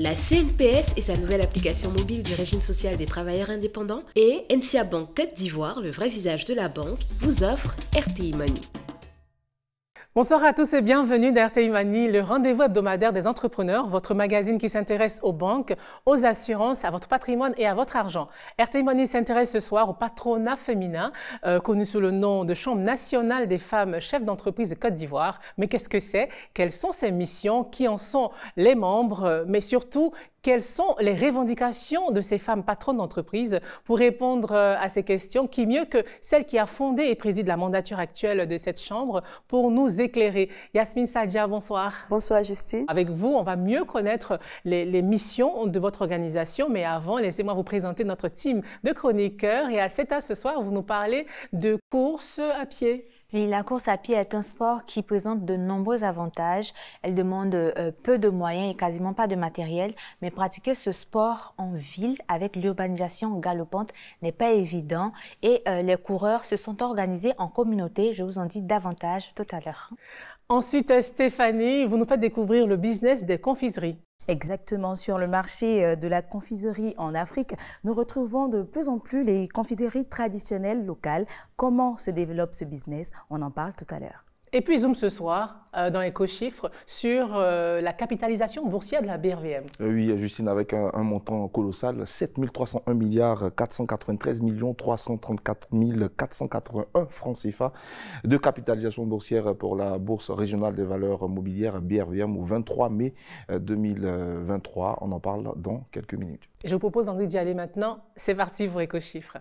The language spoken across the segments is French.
la CNPS et sa nouvelle application mobile du régime social des travailleurs indépendants et NCA Bank Côte d'Ivoire, le vrai visage de la banque, vous offre RTI Money. Bonsoir à tous et bienvenue dans RTI Money, le rendez-vous hebdomadaire des entrepreneurs, votre magazine qui s'intéresse aux banques, aux assurances, à votre patrimoine et à votre argent. RTI Money s'intéresse ce soir au patronat féminin, connu sous le nom de Chambre nationale des femmes chefs d'entreprise de Côte d'Ivoire. Mais qu'est-ce que c'est? Quelles sont ses missions? Qui en sont les membres? Mais surtout, quelles sont les revendications de ces femmes patronnes d'entreprise? Pour répondre à ces questions, qui mieux que celle qui a fondé et préside la mandature actuelle de cette chambre pour nous éclairer? Yasmine Sadja, bonsoir. Bonsoir Justine. Avec vous, on va mieux connaître les missions de votre organisation, mais avant, laissez-moi vous présenter notre team de chroniqueurs. Et à CETA ce soir, vous nous parlez de course à pied. Oui, la course à pied est un sport qui présente de nombreux avantages. Elle demande peu de moyens et quasiment pas de matériel, mais pratiquer ce sport en ville avec l'urbanisation galopante n'est pas évident et les coureurs se sont organisés en communauté. Je vous en dis davantage tout à l'heure. Ensuite, Stéphanie, vous nous faites découvrir le business des confiseries. Exactement, sur le marché de la confiserie en Afrique, nous retrouvons de plus en plus les confiseries traditionnelles locales. Comment se développe ce business? On en parle tout à l'heure. Et puis zoom ce soir dans Éco-Chiffres sur la capitalisation boursière de la BRVM. Oui, Justine, avec un montant colossal, 7 301 milliards 493 millions 334 481 francs CFA de capitalisation boursière pour la Bourse régionale des valeurs mobilières BRVM au 23 mai 2023. On en parle dans quelques minutes. Je vous propose d'y aller maintenant. C'est parti pour Éco-Chiffres.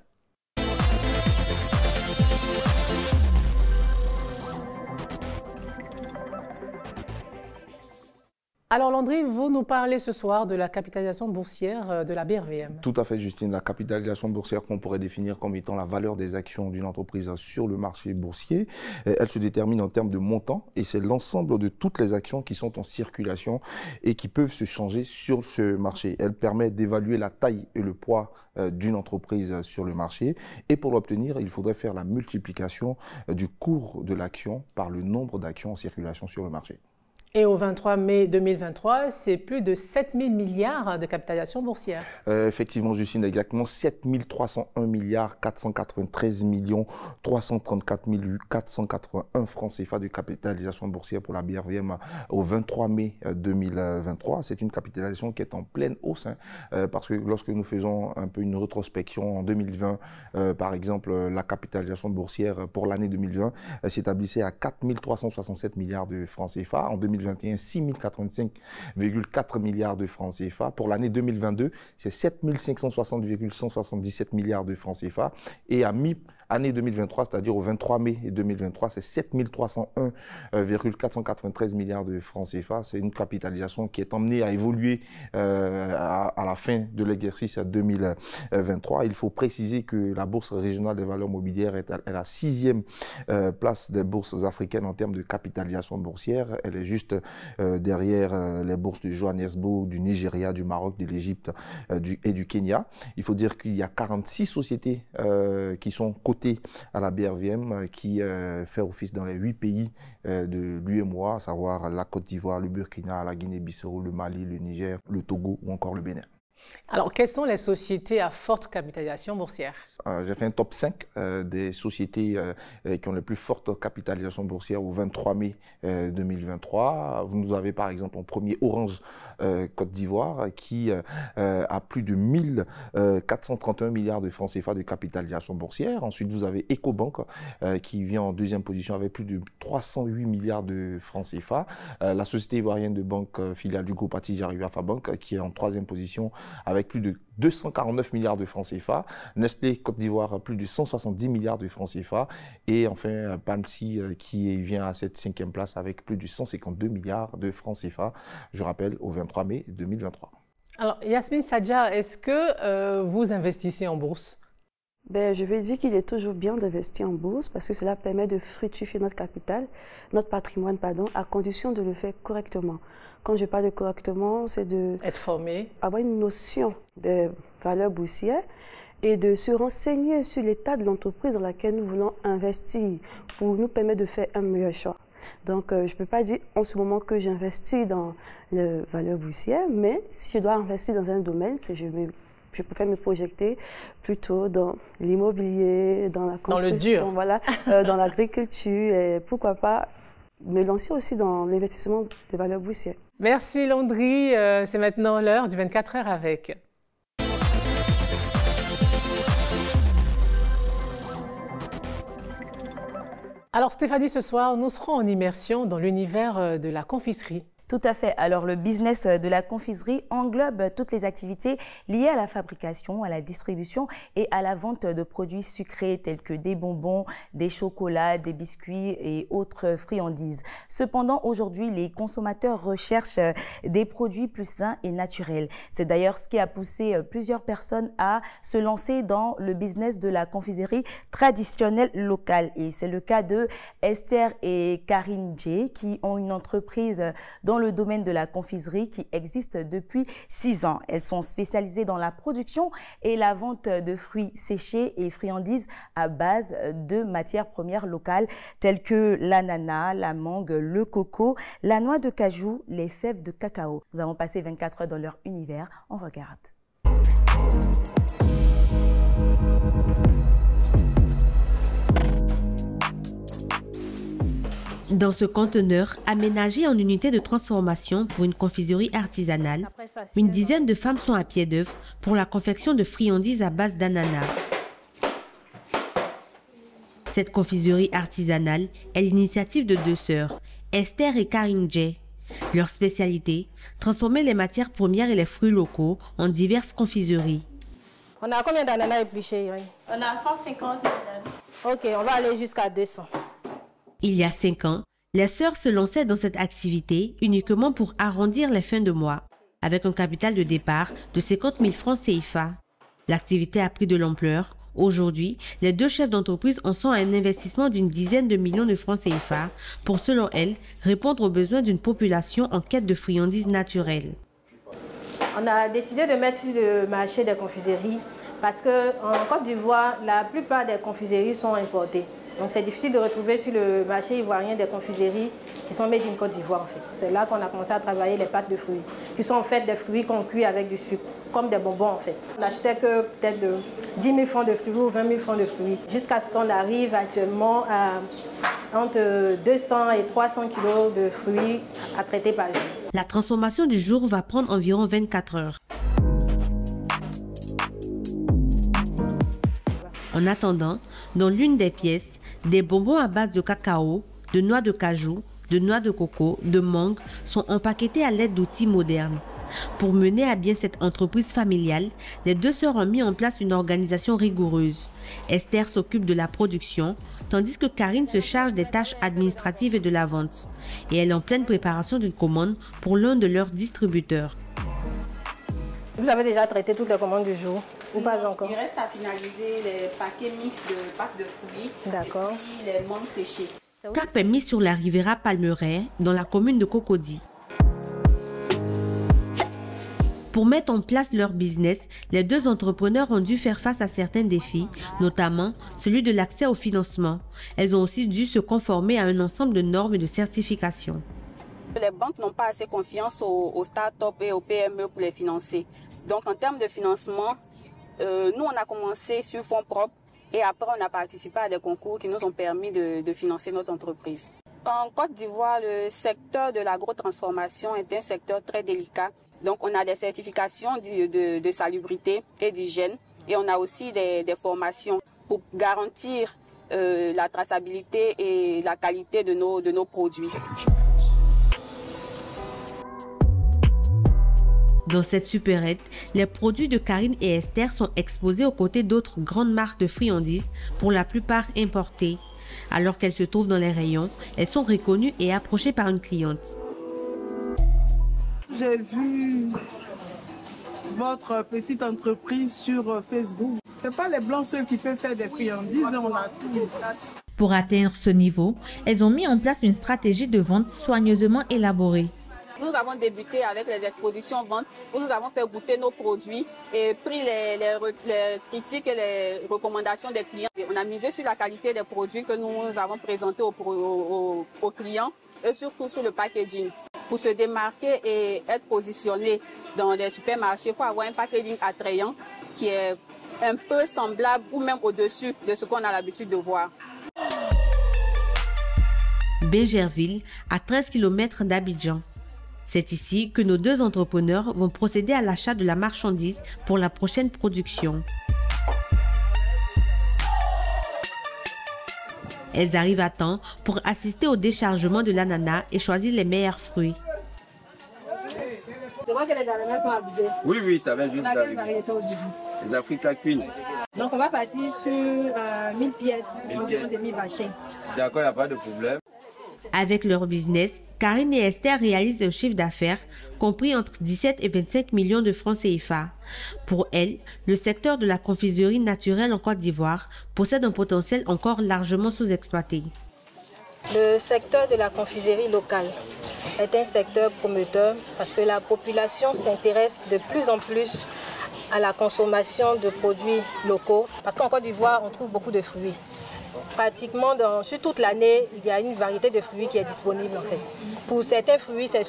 Alors Landry, vous nous parlez ce soir de la capitalisation boursière de la BRVM. Tout à fait, Justine. La capitalisation boursière qu'on pourrait définir comme étant la valeur des actions d'une entreprise sur le marché boursier. Elle se détermine en termes de montant et c'est l'ensemble de toutes les actions qui sont en circulation et qui peuvent se changer sur ce marché. Elle permet d'évaluer la taille et le poids d'une entreprise sur le marché et pour l'obtenir, il faudrait faire la multiplication du cours de l'action par le nombre d'actions en circulation sur le marché. Et au 23 mai 2023, c'est plus de 7 000 milliards de capitalisation boursière. Effectivement, Justine, exactement 7 301 milliards 493 millions 334 481 francs CFA de capitalisation boursière pour la BRVM au 23 mai 2023. C'est une capitalisation qui est en pleine hausse, parce que lorsque nous faisons un peu une rétrospection en 2020, par exemple, la capitalisation boursière pour l'année 2020 s'établissait à 4 367 milliards de francs CFA. En 2021, 6 085,4 milliards de francs CFA. Pour l'année 2022, c'est 7 560,177 milliards de francs CFA. Et à mi-année 2023, c'est-à-dire au 23 mai 2023, c'est 7 301,493 milliards de francs CFA. C'est une capitalisation qui est emmenée à évoluer à la fin de l'exercice 2023. Il faut préciser que la Bourse régionale des valeurs mobilières est à la 6e place des bourses africaines en termes de capitalisation boursière. Elle est juste derrière les bourses de Johannesburg, du Nigeria, du Maroc, de l'Égypte et du Kenya. Il faut dire qu'il y a 46 sociétés qui sont cotées à la BRVM qui fait office dans les 8 pays de l'UEMOA, à savoir la Côte d'Ivoire, le Burkina, la Guinée-Bissau, le Mali, le Niger, le Togo ou encore le Bénin. Alors, quelles sont les sociétés à forte capitalisation boursière? J'ai fait un top 5 des sociétés qui ont les plus fortes capitalisations boursières au 23 mai 2023. Vous nous avez par exemple en premier Orange Côte d'Ivoire qui a plus de 1431 milliards de francs CFA de capitalisation boursière. Ensuite, vous avez Ecobank qui vient en deuxième position avec plus de 308 milliards de francs CFA. La société ivoirienne de banque filiale du groupe Attijari Alpha Bank qui est en troisième position avec plus de 249 milliards de francs CFA. Nestlé Côte d'Ivoire, plus de 170 milliards de francs CFA. Et enfin, Palmsi qui vient à cette 5e place avec plus de 152 milliards de francs CFA, je rappelle, au 23 mai 2023. Alors, Yasmine Sadja, est-ce que vous investissez en bourse? Je vais dire qu'il est toujours bien d'investir en bourse parce que cela permet de fructifier notre capital, notre patrimoine, à condition de le faire correctement. Quand je parle de correctement, c'est de être formé, avoir une notion des valeurs boursières et de se renseigner sur l'état de l'entreprise dans laquelle nous voulons investir pour nous permettre de faire un meilleur choix. Donc, je ne peux pas dire en ce moment que j'investis dans les valeurs boursières, mais si je dois investir dans un domaine, je préfère me projeter plutôt dans l'immobilier, dans la construction, dans l'agriculture, et pourquoi pas me lancer aussi dans l'investissement des valeurs boursières. Merci Landry, c'est maintenant l'heure du 24 heures avec. Alors Stéphanie, ce soir, nous serons en immersion dans l'univers de la confiserie. Tout à fait. Alors, le business de la confiserie englobe toutes les activités liées à la fabrication, à la distribution et à la vente de produits sucrés tels que des bonbons, des chocolats, des biscuits et autres friandises. Cependant, aujourd'hui, les consommateurs recherchent des produits plus sains et naturels. C'est d'ailleurs ce qui a poussé plusieurs personnes à se lancer dans le business de la confiserie traditionnelle locale. Et c'est le cas de Esther et Karine J qui ont une entreprise dans le domaine de la confiserie qui existe depuis 6 ans. Elles sont spécialisées dans la production et la vente de fruits séchés et friandises à base de matières premières locales telles que l'ananas, la mangue, le coco, la noix de cajou, les fèves de cacao. Nous avons passé 24 heures dans leur univers. On regarde. Dans ce conteneur, aménagé en unité de transformation pour une confiserie artisanale, une dizaine de femmes sont à pied d'œuvre pour la confection de friandises à base d'ananas. Cette confiserie artisanale est l'initiative de 2 sœurs, Esther et Karine J. Leur spécialité, transformer les matières premières et les fruits locaux en diverses confiseries. On a combien d'ananas épluchés? On a 150 madame. Ok, on va aller jusqu'à 200. Il y a 5 ans, les sœurs se lançaient dans cette activité uniquement pour arrondir les fins de mois, avec un capital de départ de 50 000 francs CFA. L'activité a pris de l'ampleur. Aujourd'hui, les 2 chefs d'entreprise en sont à un investissement d'une dizaine de millions de francs CFA pour, selon elles, répondre aux besoins d'une population en quête de friandises naturelles. On a décidé de mettre sur le marché des confiseries parce qu'en Côte d'Ivoire, la plupart des confiseries sont importées. Donc c'est difficile de retrouver sur le marché ivoirien des confiseries qui sont made in Côte d'Ivoire en fait. C'est là qu'on a commencé à travailler les pâtes de fruits, qui sont en fait des fruits qu'on cuit avec du sucre, comme des bonbons en fait. On n'achetait que peut-être 10 000 francs de fruits ou 20 000 francs de fruits, jusqu'à ce qu'on arrive actuellement à entre 200 et 300 kilos de fruits à traiter par jour. La transformation du jour va prendre environ 24 heures. En attendant, dans l'une des pièces, des bonbons à base de cacao, de noix de cajou, de noix de coco, de mangue sont empaquetés à l'aide d'outils modernes. Pour mener à bien cette entreprise familiale, les 2 sœurs ont mis en place une organisation rigoureuse. Esther s'occupe de la production, tandis que Karine se charge des tâches administratives et de la vente. Et elle est en pleine préparation d'une commande pour l'un de leurs distributeurs. Vous avez déjà traité toutes les commandes du jour ou pas encore? Il reste à finaliser les paquets mixtes de pâtes de fruits. D'accord. Et puis les mangues séchées. Cap est mis sur la Riviera Palmeraie, dans la commune de Cocody. Pour mettre en place leur business, les 2 entrepreneurs ont dû faire face à certains défis, notamment celui de l'accès au financement. Elles ont aussi dû se conformer à un ensemble de normes et de certifications. Les banques n'ont pas assez confiance aux start-up et aux PME pour les financer. Donc en termes de financement, nous on a commencé sur fonds propres et après on a participé à des concours qui nous ont permis de financer notre entreprise. En Côte d'Ivoire, le secteur de l'agrotransformation est un secteur très délicat. Donc on a des certifications de salubrité et d'hygiène et on a aussi des formations pour garantir la traçabilité et la qualité de nos produits. Dans cette supérette, les produits de Karine et Esther sont exposés aux côtés d'autres grandes marques de friandises, pour la plupart importées. Alors qu'elles se trouvent dans les rayons, elles sont reconnues et approchées par une cliente. J'ai vu votre petite entreprise sur Facebook. Ce n'est pas les blancs ceux qui peuvent faire des friandises, on a tout ça. Pour atteindre ce niveau, elles ont mis en place une stratégie de vente soigneusement élaborée. Nous avons débuté avec les expositions ventes où nous avons fait goûter nos produits et pris les critiques et les recommandations des clients. On a misé sur la qualité des produits que nous avons présentés aux clients et surtout sur le packaging. Pour se démarquer et être positionné dans des supermarchés, il faut avoir un packaging attrayant qui est un peu semblable ou même au-dessus de ce qu'on a l'habitude de voir. Bégerville, à 13 km d'Abidjan. C'est ici que nos deux entrepreneurs vont procéder à l'achat de la marchandise pour la prochaine production. Elles arrivent à temps pour assister au déchargement de l'ananas et choisir les meilleurs fruits. Je vois que les ananas sont abusés. Oui, ça va juste d'arriver. Les Africa Queen. Donc on va partir sur 1000 pièces. 1000 pièces. D'accord, il n'y a pas de problème. Avec leur business, Karine et Esther réalisent un chiffre d'affaires compris entre 17 et 25 millions de francs CFA. Pour elles, le secteur de la confiserie naturelle en Côte d'Ivoire possède un potentiel encore largement sous-exploité. Le secteur de la confiserie locale est un secteur prometteur parce que la population s'intéresse de plus en plus à la consommation de produits locaux. Parce qu'en Côte d'Ivoire, on trouve beaucoup de fruits. Pratiquement sur toute l'année, il y a une variété de fruits qui est disponible en fait. Pour certains fruits, c'est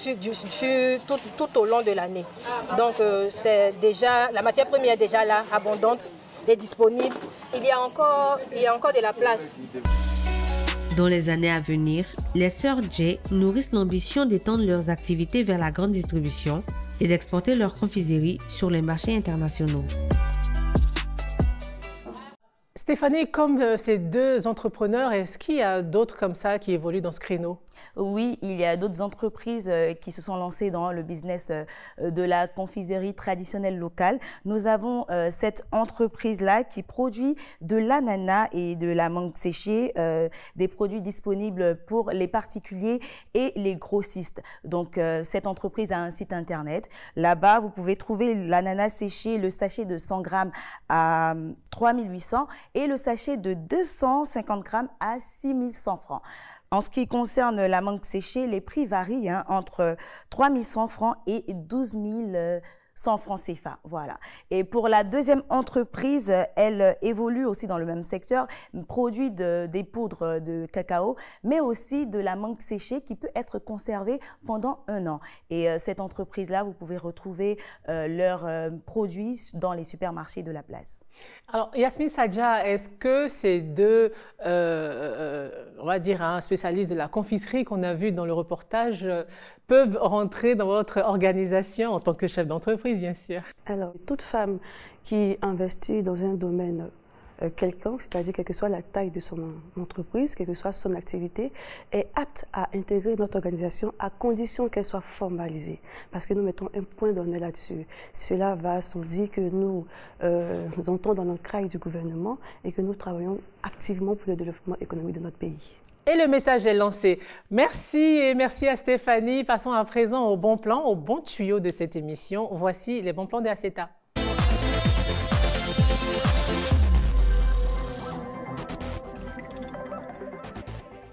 tout au long de l'année. Donc la matière première est déjà là, abondante, est disponible. Il y a encore de la place. Dans les années à venir, les sœurs Jay nourrissent l'ambition d'étendre leurs activités vers la grande distribution et d'exporter leurs confiseries sur les marchés internationaux. Stéphanie, comme ces deux entrepreneurs, est-ce qu'il y a d'autres comme ça qui évoluent dans ce créneau? Oui, il y a d'autres entreprises qui se sont lancées dans le business de la confiserie traditionnelle locale. Nous avons cette entreprise-là qui produit de l'ananas et de la mangue séchée, des produits disponibles pour les particuliers et les grossistes. Donc, cette entreprise a un site internet. Là-bas, vous pouvez trouver l'ananas séché, le sachet de 100 grammes à 3800 et le sachet de 250 grammes à 6100 francs. En ce qui concerne la mangue séchée, les prix varient entre 3100 francs et 12 100 francs CFA. Voilà. Et pour la deuxième entreprise, elle évolue aussi dans le même secteur, produit des poudres de cacao, mais aussi de la mangue séchée qui peut être conservée pendant 1 an. Et cette entreprise-là, vous pouvez retrouver leurs produits dans les supermarchés de la place. Alors, Yasmine Sadja, est-ce que ces deux, on va dire, spécialistes de la confiserie qu'on a vu dans le reportage, peuvent rentrer dans votre organisation en tant que chef d'entreprise, bien sûr? Alors, toute femme qui investit dans un domaine quelconque, c'est-à-dire quelle que soit la taille de son entreprise, quelle que soit son activité, est apte à intégrer notre organisation à condition qu'elle soit formalisée. Parce que nous mettons un point d'honneur là-dessus. Cela va sans dire que nous entrons dans l'entraille du gouvernement et que nous travaillons activement pour le développement économique de notre pays. Et le message est lancé. Merci et merci à Stéphanie. Passons à présent au bon plan, au bon tuyau de cette émission. Voici les bons plans de ACETA.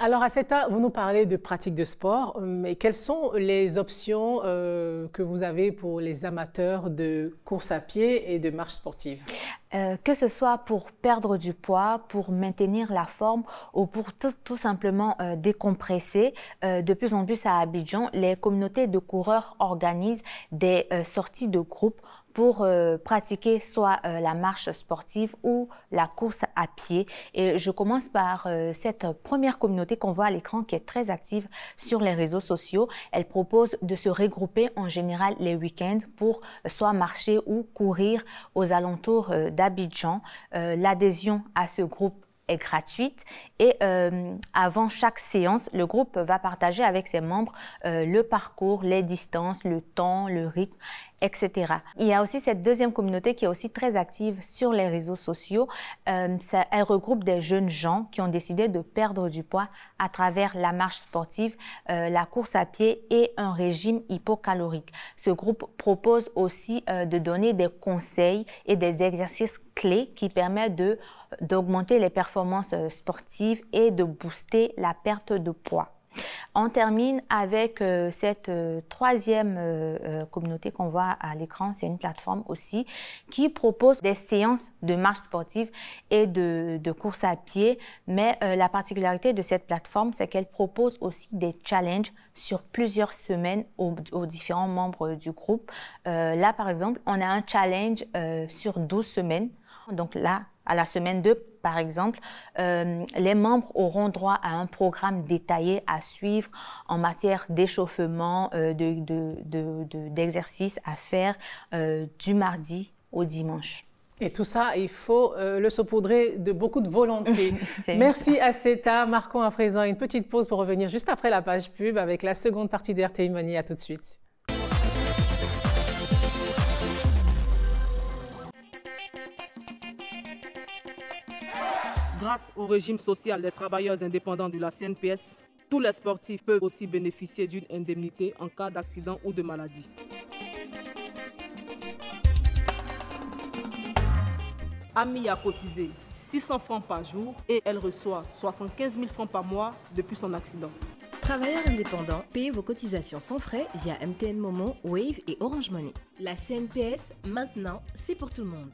Alors ACETA, vous nous parlez de pratiques de sport, mais quelles sont les options que vous avez pour les amateurs de course à pied et de marche sportive? Que ce soit pour perdre du poids, pour maintenir la forme ou pour tout simplement décompresser, de plus en plus à Abidjan, les communautés de coureurs organisent des sorties de groupe pour pratiquer soit la marche sportive ou la course à pied. Et je commence par cette première communauté qu'on voit à l'écran qui est très active sur les réseaux sociaux. Elle propose de se regrouper en général les week-ends pour soit marcher ou courir aux alentours d'Abidjan. L'adhésion à ce groupe est gratuite et avant chaque séance, le groupe va partager avec ses membres le parcours, les distances, le temps, le rythme, etc. Il y a aussi cette deuxième communauté qui est aussi très active sur les réseaux sociaux. Elle regroupe des jeunes gens qui ont décidé de perdre du poids à travers la marche sportive, la course à pied et un régime hypocalorique. Ce groupe propose aussi de donner des conseils et des exercices clés qui permettent d'augmenter les performances sportives et de booster la perte de poids. On termine avec cette troisième communauté qu'on voit à l'écran. C'est une plateforme aussi qui propose des séances de marche sportive et de course à pied. Mais la particularité de cette plateforme, c'est qu'elle propose aussi des challenges sur plusieurs semaines aux différents membres du groupe. Là, par exemple, on a un challenge sur 12 semaines. Donc là, à la semaine 2, par exemple, les membres auront droit à un programme détaillé à suivre en matière d'échauffement, d'exercices à faire du mardi au dimanche. Et tout ça, il faut le saupoudrer de beaucoup de volonté. Merci Aseta. Marquons à présent une petite pause pour revenir juste après la page pub avec la seconde partie de RTI Money. À tout de suite. Grâce au régime social des travailleurs indépendants de la CNPS, tous les sportifs peuvent aussi bénéficier d'une indemnité en cas d'accident ou de maladie. Ami a cotisé 600 francs par jour et elle reçoit 75 000 francs par mois depuis son accident. Travailleurs indépendants, payez vos cotisations sans frais via MTN Momo, Wave et Orange Money. La CNPS, maintenant, c'est pour tout le monde.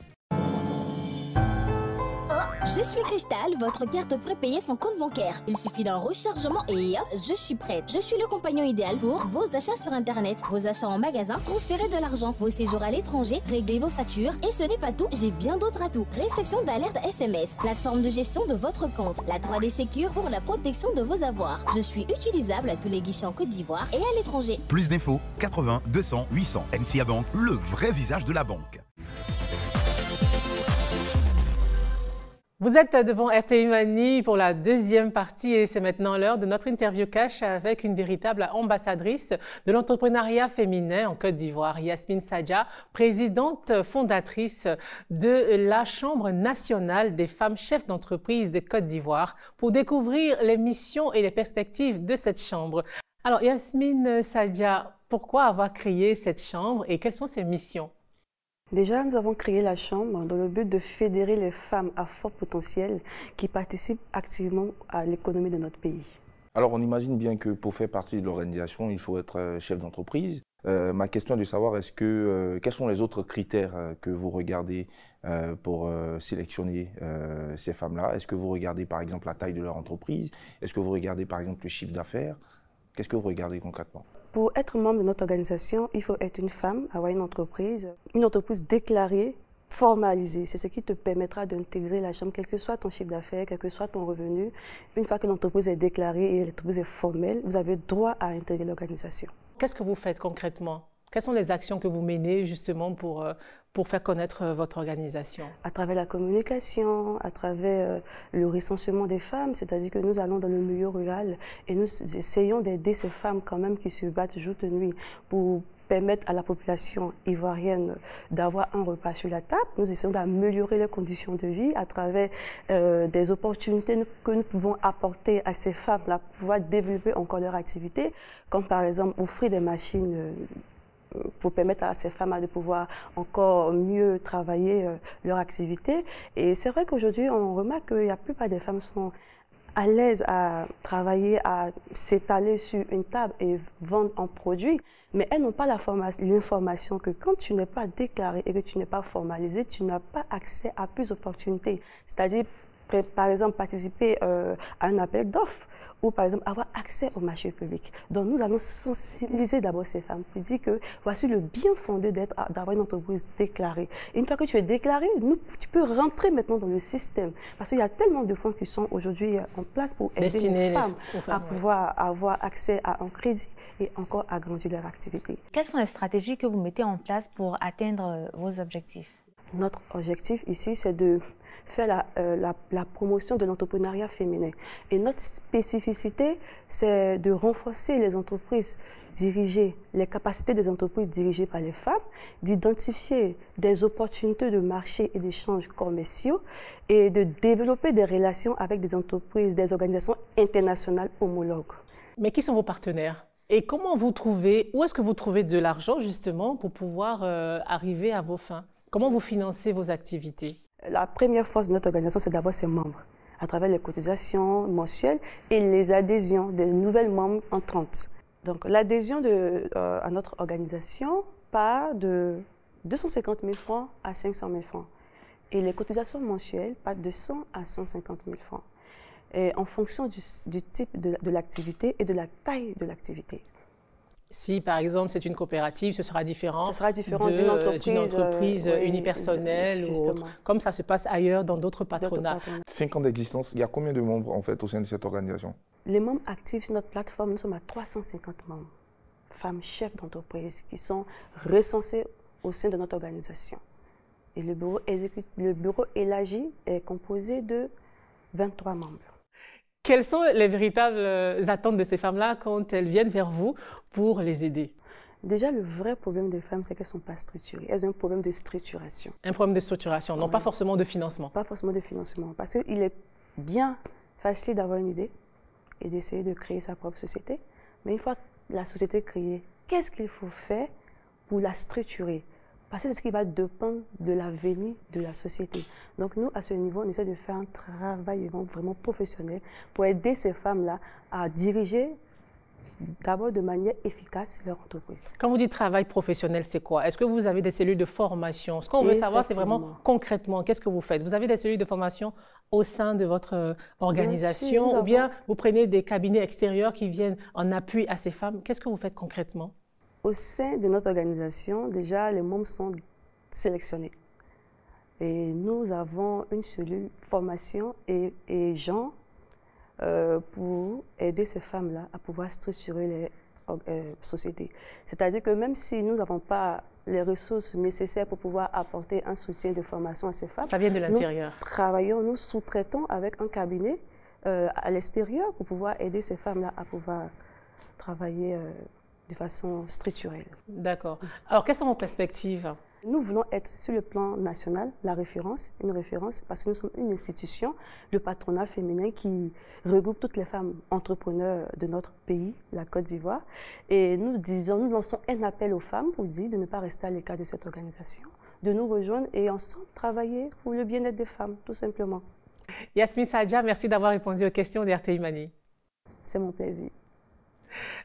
Je suis Cristal, votre carte prépayée sans compte bancaire. Il suffit d'un rechargement et hop, je suis prête. Je suis le compagnon idéal pour vos achats sur Internet, vos achats en magasin, transférer de l'argent, vos séjours à l'étranger, régler vos factures. Et ce n'est pas tout, j'ai bien d'autres atouts. Réception d'alerte SMS, plateforme de gestion de votre compte, la 3D Secure pour la protection de vos avoirs. Je suis utilisable à tous les guichets en Côte d'Ivoire et à l'étranger. Plus d'infos, 80 200 800. NCA Bank, le vrai visage de la banque. Vous êtes devant RTI Money pour la deuxième partie et c'est maintenant l'heure de notre interview cash avec une véritable ambassadrice de l'entrepreneuriat féminin en Côte d'Ivoire, Yasmine Sadja, présidente fondatrice de la Chambre nationale des femmes chefs d'entreprise de Côte d'Ivoire, pour découvrir les missions et les perspectives de cette chambre. Alors Yasmine Sadja, pourquoi avoir créé cette chambre et quelles sont ses missions ? Déjà, nous avons créé la Chambre dans le but de fédérer les femmes à fort potentiel qui participent activement à l'économie de notre pays. Alors, on imagine bien que pour faire partie de l'organisation, il faut être chef d'entreprise. Ma question est de savoir, quels sont les autres critères que vous regardez pour sélectionner ces femmes-là? Est-ce que vous regardez par exemple la taille de leur entreprise? Est-ce que vous regardez par exemple le chiffre d'affaires? Qu'est-ce que vous regardez concrètement? Pour être membre de notre organisation, il faut être une femme, avoir une entreprise déclarée, formalisée. C'est ce qui te permettra d'intégrer la Chambre, quel que soit ton chiffre d'affaires, quel que soit ton revenu. Une fois que l'entreprise est déclarée et l'entreprise est formelle, vous avez droit à intégrer l'organisation. Qu'est-ce que vous faites concrètement? Quelles sont les actions que vous menez justement pour faire connaître votre organisation? À travers la communication, à travers le recensement des femmes, c'est-à-dire que nous allons dans le milieu rural et nous essayons d'aider ces femmes quand même qui se battent jour et nuit pour permettre à la population ivoirienne d'avoir un repas sur la table. Nous essayons d'améliorer les conditions de vie à travers des opportunités que nous pouvons apporter à ces femmes-là pour pouvoir développer encore leur activité, comme par exemple offrir des machines pour permettre à ces femmes de pouvoir encore mieux travailler leur activité. Et c'est vrai qu'aujourd'hui, on remarque que la plupart des femmes sont à l'aise à travailler, à s'étaler sur une table et vendre un produit, mais elles n'ont pas l'information que quand tu n'es pas déclaré et que tu n'es pas formalisé, tu n'as pas accès à plus d'opportunités. C'est-à-dire, par exemple, participer à un appel d'offres ou par exemple avoir accès au marché public. Donc nous allons sensibiliser d'abord ces femmes pour dire que voici le bien fondé d'avoir une entreprise déclarée. Et une fois que tu es déclaré, tu peux rentrer maintenant dans le système parce qu'il y a tellement de fonds qui sont aujourd'hui en place pour aider les femmes à pouvoir avoir accès à un crédit et encore agrandir leur activité. Quelles sont les stratégies que vous mettez en place pour atteindre vos objectifs? Notre objectif ici, c'est de faire la promotion de l'entrepreneuriat féminin. Et notre spécificité, c'est de renforcer les entreprises dirigées, les capacités des entreprises dirigées par les femmes, d'identifier des opportunités de marché et d'échanges commerciaux et de développer des relations avec des entreprises, des organisations internationales homologues. Mais qui sont vos partenaires? Et comment vous trouvez, où est-ce que vous trouvez de l'argent justement pour pouvoir arriver à vos fins? Comment vous financez vos activités? La première force de notre organisation, c'est d'abord ses membres. à travers les cotisations mensuelles et les adhésions des nouvelles membres entrantes. Donc l'adhésion à notre organisation part de 250 000 francs à 500 000 francs. Et les cotisations mensuelles partent de 100 à 150 000 francs. Et en fonction du type de l'activité et de la taille de l'activité. Si, par exemple, c'est une coopérative, ce sera différent, d'une entreprise unipersonnelle ou autre, comme ça se passe ailleurs dans d'autres patronats. 5 ans d'existence, il y a combien de membres en fait au sein de cette organisation? Les membres actifs sur notre plateforme, nous sommes à 350 membres, femmes chefs d'entreprise qui sont recensées au sein de notre organisation. Et le bureau élargi est composé de 23 membres. Quelles sont les véritables attentes de ces femmes-là quand elles viennent vers vous pour les aider? Déjà, le vrai problème des femmes, c'est qu'elles ne sont pas structurées. Elles ont un problème de structuration. Un problème de structuration, non pas forcément de financement. Pas forcément de financement. Parce qu'il est bien facile d'avoir une idée et d'essayer de créer sa propre société. Mais une fois la société créée, qu'est-ce qu'il faut faire pour la structurer? Parce que c'est ce qui va dépendre de l'avenir de la société. Donc nous, à ce niveau, on essaie de faire un travail vraiment professionnel pour aider ces femmes-là à diriger d'abord de manière efficace leur entreprise. Quand vous dites travail professionnel, c'est quoi? Est-ce que vous avez des cellules de formation? Ce qu'on veut savoir, c'est vraiment concrètement, qu'est-ce que vous faites? Vous avez des cellules de formation au sein de votre organisation ou bien vous prenez des cabinets extérieurs qui viennent en appui à ces femmes? Qu'est-ce que vous faites concrètement? Au sein de notre organisation, déjà, les membres sont sélectionnés. Et nous avons une cellule formation et gens pour aider ces femmes-là à pouvoir structurer les sociétés. C'est-à-dire que même si nous n'avons pas les ressources nécessaires pour pouvoir apporter un soutien de formation à ces femmes, ça vient de l'intérieur. Nous sous-traitons avec un cabinet à l'extérieur pour pouvoir aider ces femmes-là à pouvoir travailler de façon structurelle. D'accord. Alors, quelles sont vos perspectives? Nous voulons être sur le plan national une référence, parce que nous sommes une institution, le patronat féminin qui regroupe toutes les femmes entrepreneurs de notre pays, la Côte d'Ivoire. Et nous lançons un appel aux femmes pour dire de ne pas rester à l'écart de cette organisation, de nous rejoindre et ensemble travailler pour le bien-être des femmes, tout simplement. Yasmine Sadja, merci d'avoir répondu aux questions d'RTI Mani. C'est mon plaisir.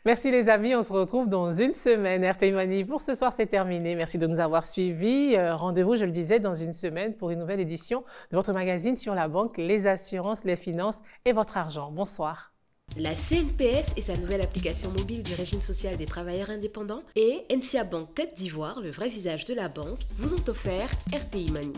Merci les amis, on se retrouve dans une semaine. RTI Mani pour ce soir, c'est terminé. Merci de nous avoir suivis. Rendez-vous, je le disais, dans une semaine pour une nouvelle édition de votre magazine sur la banque, les assurances, les finances et votre argent. Bonsoir. La CNPS et sa nouvelle application mobile du régime social des travailleurs indépendants et NCA Bank Côte d'Ivoire, le vrai visage de la banque, vous ont offert RTI Mani.